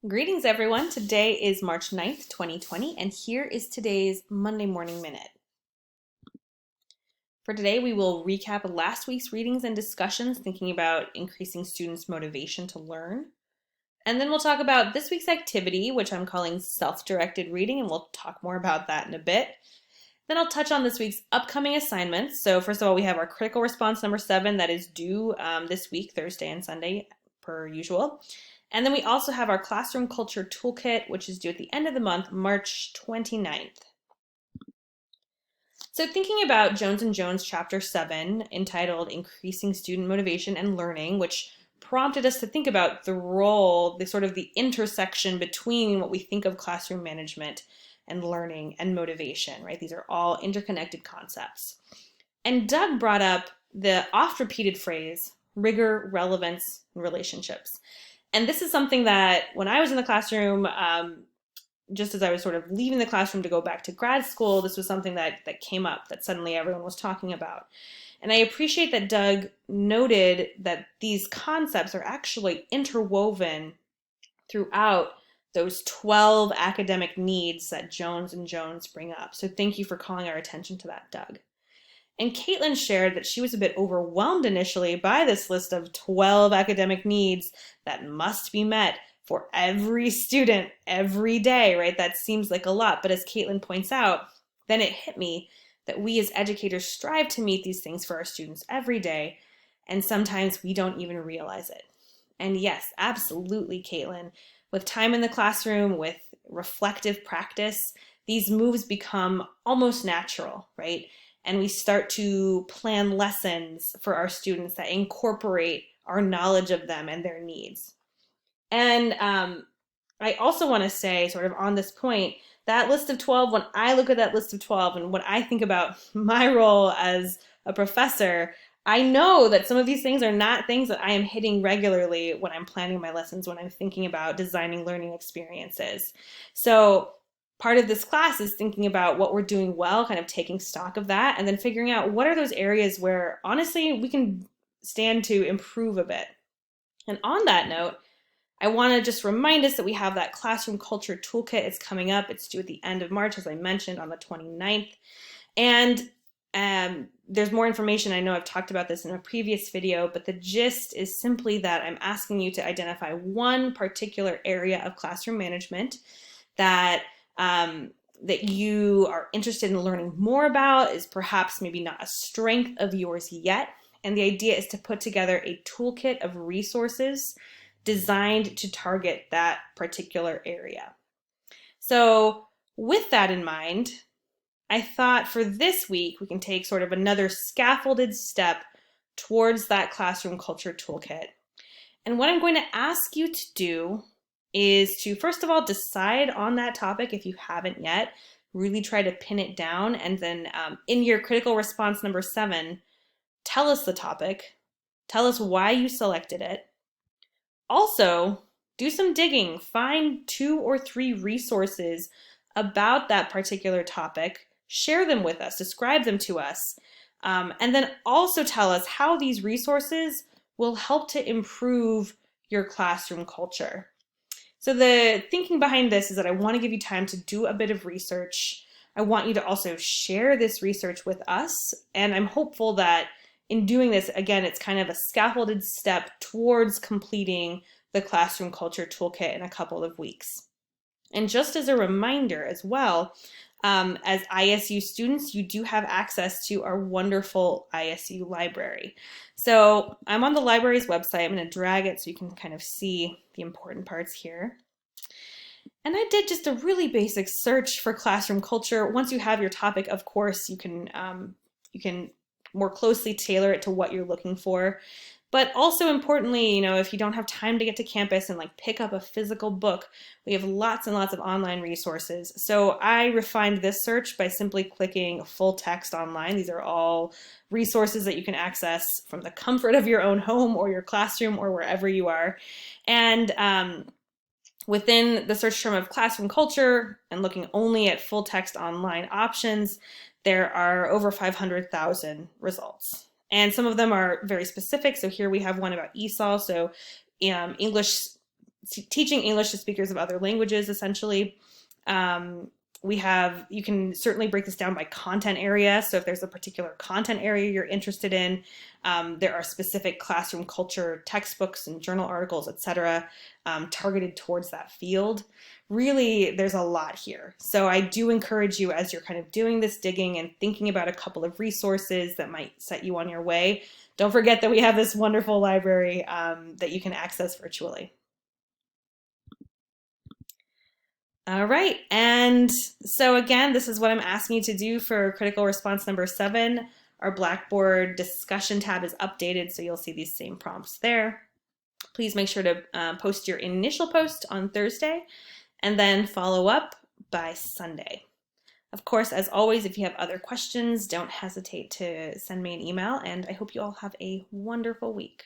Greetings, everyone. Today is March 9th, 2020, and here is today's Monday Morning Minute. For today, we will recap last week's readings and discussions, thinking about increasing students' motivation to learn. And then we'll talk about this week's activity, which I'm calling self-directed reading, and we'll talk more about that in a bit. Then I'll touch on this week's upcoming assignments. So first of all, we have our critical response number 7 that is due this week, Thursday and Sunday, per usual. And then we also have our Classroom Culture Toolkit, which is due at the end of the month, March 29th. So thinking about Jones & Jones Chapter 7, entitled Increasing Student Motivation and Learning, which prompted us to think about the role, the intersection between what we think of classroom management and learning and motivation, right? These are all interconnected concepts. And Doug brought up the oft-repeated phrase, rigor, relevance, and relationships. And this is something that when I was in the classroom, just as I was sort of leaving the classroom to go back to grad school, this was something that came up, that suddenly everyone was talking about. And I appreciate that Doug noted that these concepts are actually interwoven throughout those 12 academic needs that Jones & Jones bring up. So thank you for calling our attention to that, Doug. And Caitlin shared that she was a bit overwhelmed initially by this list of 12 academic needs that must be met for every student every day, right? That seems like a lot, but as Caitlin points out, then it hit me that we as educators strive to meet these things for our students every day, and sometimes we don't even realize it. And yes, absolutely, Caitlin, with time in the classroom, with reflective practice, these moves become almost natural, right? And we start to plan lessons for our students that incorporate our knowledge of them and their needs. And I also want to say, sort of on this point, that list of 12, when I look at that list of 12 and when I think about my role as a professor, I know that some of these things are not things that I am hitting regularly when I'm planning my lessons, when I'm thinking about designing learning experiences. So part of this class is thinking about what we're doing well, kind of taking stock of that, and then figuring out what are those areas where, honestly, we can stand to improve a bit. And on that note, I want to just remind us that we have that Classroom Culture Toolkit. It's coming up. It's due at the end of March, as I mentioned, on the 29th. And there's more information. I know I've talked about this in a previous video, but the gist is simply that I'm asking you to identify one particular area of classroom management that that you are interested in learning more about, is perhaps maybe not a strength of yours yet. And the idea is to put together a toolkit of resources designed to target that particular area. So with that in mind, I thought for this week, we can take sort of another scaffolded step towards that Classroom Culture Toolkit. And what I'm going to ask you to do is to, first of all, decide on that topic if you haven't yet, really try to pin it down, and then in your critical response number 7, tell us the topic, tell us why you selected it. Also, do some digging, find 2 or 3 resources about that particular topic, share them with us, describe them to us, and then also tell us how these resources will help to improve your classroom culture. So the thinking behind this is that I want to give you time to do a bit of research. I want you to also share this research with us, and I'm hopeful that in doing this, again, it's kind of a scaffolded step towards completing the Classroom Culture Toolkit in a couple of weeks. And just as a reminder as well, as ISU students, you do have access to our wonderful ISU library. So I'm on the library's website. I'm going to drag it so you can kind of see the important parts here. And I did just a really basic search for classroom culture. Once you have your topic, of course, you can more closely tailor it to what you're looking for. But also importantly, if you don't have time to get to campus and pick up a physical book, we have lots and lots of online resources. So I refined this search by simply clicking full text online. These are all resources that you can access from the comfort of your own home or your classroom or wherever you are. And within the search term of classroom culture and looking only at full text online options, there are over 500,000 results. And some of them are very specific. So here we have one about ESOL, so English teaching English to speakers of other languages, essentially. You can certainly break this down by content area. So if there's a particular content area you're interested in, there are specific classroom culture textbooks and journal articles, etc., targeted towards that field. Really, there's a lot here. So I do encourage you, as you're kind of doing this digging and thinking about a couple of resources that might set you on your way, don't forget that we have this wonderful library that you can access virtually. All right, and so again, this is what I'm asking you to do for critical response number 7. Our Blackboard discussion tab is updated, so you'll see these same prompts there. Please make sure to post your initial post on Thursday, and then follow up by Sunday. Of course, as always, if you have other questions, don't hesitate to send me an email, and I hope you all have a wonderful week.